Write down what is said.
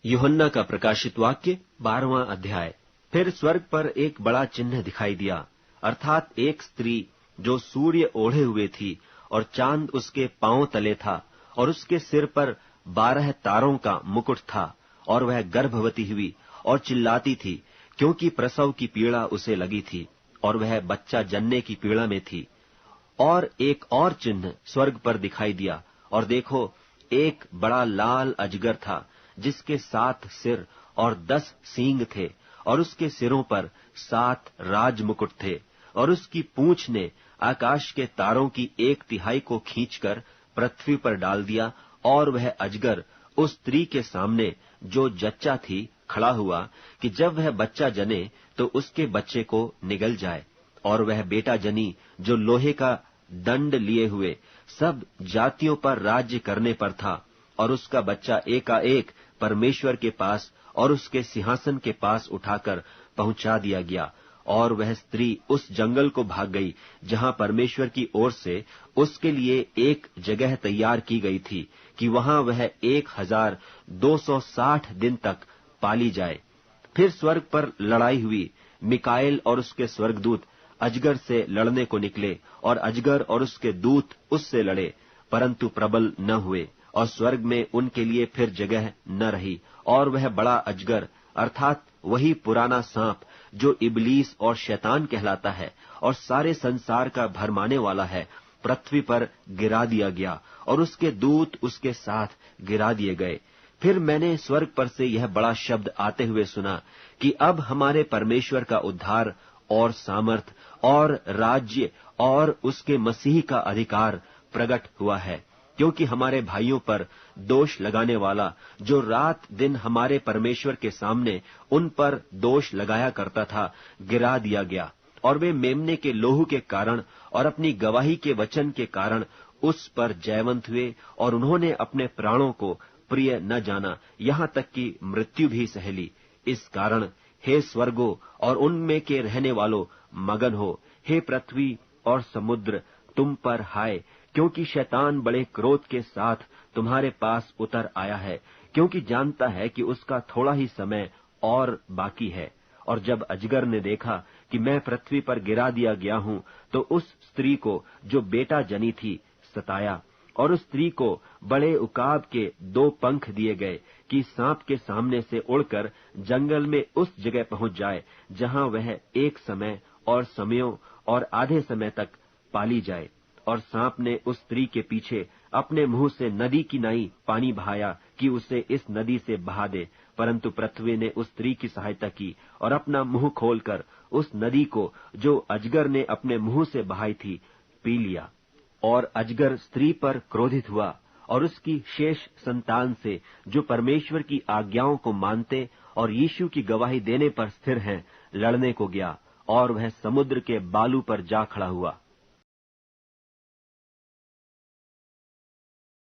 यूहन्ना का प्रकाशित वाक्य 12वां अध्याय। फिर स्वर्ग पर एक बड़ा चिन्ह दिखाई दिया, अर्थात एक स्त्री जो सूर्य ओढ़े हुए थी और चांद उसके पांव तले था, और उसके सिर पर 12 तारों का मुकुट था, और वह गर्भवती हुई और चिल्लाती थी, क्योंकि प्रसव की पीड़ा उसे लगी थी, और वह बच्चा जनने की पीड़ा में थी। और एक और चिन्ह स्वर्ग पर दिखाई दिया, और देखो, एक बड़ा लाल अजगर था, जिसके 7 सिर और 10 सींग थे, और उसके सिरों पर 7 राज मुकुट थे, और उसकी पूंछ ने आकाश के तारों की 1/3 को खींचकर पृथ्वी पर डाल दिया। और वह अजगर उस स्त्री के सामने जो जच्चा थी खड़ा हुआ, कि जब वह बच्चा जने तो उसके बच्चे को निगल जाए। और वह बेटा जनी जो लोहे का दंड लिए हुए सब जातियों पर राज्य करने पर था, और उसका बच्चा एकाएक परमेश्वर के पास और उसके सिंहासन के पास उठाकर पहुंचा दिया गया। और वह स्त्री उस जंगल को भाग गई, जहां परमेश्वर की ओर से उसके लिए एक जगह तैयार की गई थी, कि वहां वह 1260 दिन तक पाली जाए। फिर स्वर्ग पर लड़ाई हुई। मिकाएल और उसके स्वर्गदूत अजगर से लड़ने को निकले, और अजगर और उसके दूत उससे लड़े, परंतु प्रबल न हुए, और स्वर्ग में उनके लिए फिर जगह न रही। और वह बड़ा अजगर, अर्थात वही पुराना सांप जो इबलीस और शैतान कहलाता है और सारे संसार का भरमाने वाला है, पृथ्वी पर गिरा दिया गया, और उसके दूत उसके साथ गिरा दिए गए। फिर मैंने स्वर्ग पर से यह बड़ा शब्द आते हुए सुना कि अब हमारे परमेश्वर का उद्धार और सामर्थ और राज्य और उसके मसीह का अधिकार प्रकट हुआ है, क्योंकि हमारे भाइयों पर दोष लगाने वाला, जो रात दिन हमारे परमेश्वर के सामने उन पर दोष लगाया करता था, गिरा दिया गया। और वे मेमने के लोहू के कारण और अपनी गवाही के वचन के कारण उस पर जयवंत हुए, और उन्होंने अपने प्राणों को प्रिय न जाना, यहाँ तक कि मृत्यु भी सह ली। इस कारण हे स्वर्गो और उनमें के रहने वालों, मगन हो। हे पृथ्वी और समुद्र, तुम पर हाय, क्योंकि शैतान बड़े क्रोध के साथ तुम्हारे पास उतर आया है, क्योंकि जानता है कि उसका थोड़ा ही समय और बाकी है। और जब अजगर ने देखा कि मैं पृथ्वी पर गिरा दिया गया हूं, तो उस स्त्री को जो बेटा जनी थी सताया, और उस स्त्री को बड़े उकाब के 2 पंख दिए गए, कि सांप के सामने से उड़कर जंगल में उस जगह पहुंच जाए, जहां वह एक समय और समयों और आधे समय तक पाली जाए। और सांप ने उस स्त्री के पीछे अपने मुंह से नदी की नाई पानी बहाया, कि उसे इस नदी से बहा दे, परंतु पृथ्वी ने उस स्त्री की सहायता की और अपना मुंह खोलकर उस नदी को, जो अजगर ने अपने मुंह से बहाई थी, पी लिया। और अजगर स्त्री पर क्रोधित हुआ, और उसकी शेष संतान से, जो परमेश्वर की आज्ञाओं को मानते और यीशु की गवाही देने पर स्थिर हैं, लड़ने को गया, और वह समुद्र के बालू पर जा खड़ा हुआ।